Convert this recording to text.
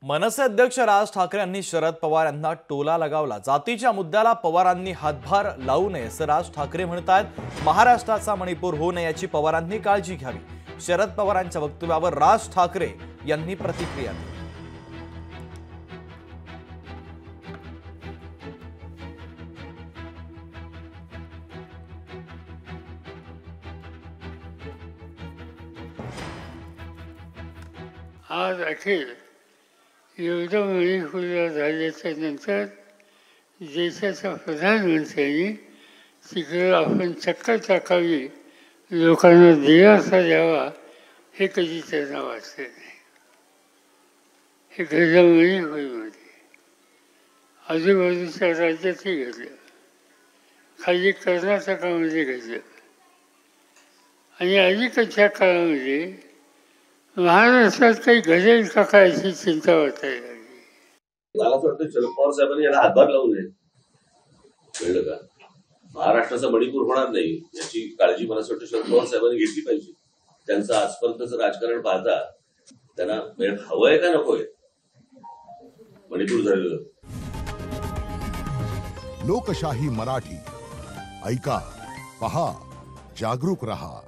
मनसे अध्यक्ष राज ठाकरे यांनी शरद पवार यांना टोला लगावला। जातीच्या मुद्द्याला पवारांनी हातभार लावू नये असं राज ठाकरे म्हणतात। महाराष्ट्राचा मणिपूर होऊ नये याची पवारांनी काळजी घ्यावी। शरद पवारांच्या वक्तव्यावर राज ठाकरे यांनी प्रतिक्रिया दिली। आज अखेर युद्धमुळे झाल्याच्या नंतर देशाच्या प्रधानमंत्र्यांनी तिकडे आपण चक्कर टाकावी, लोकांना दिलासा द्यावा, हे कधी त्यांना वाटले नाही। हे घडलं मणिपूरमध्ये, आजूबाजूच्या राज्यातही घडलं, खाली कर्नाटकामध्ये घडलं आणि अलीकडच्या काळामध्ये महाराष्ट्रात काही घडेल का काय अशी चिंता वाटायला लागली। मला असं वाटतं शरद पवार साहेबांनी याला हातभार लावू नये, कळलं का? महाराष्ट्राचा मणिपूर होणार नाही याची काळजी मला असं वाटतं शरद पवार साहेबांनी घेतली पाहिजे। त्यांचं आजपर्यंतचं राजकारण पाहता त्यांना हवंय का नकोय मणिपूर झालेलं। लोकशाही मराठी ऐका, पहा, जागरूक रहा।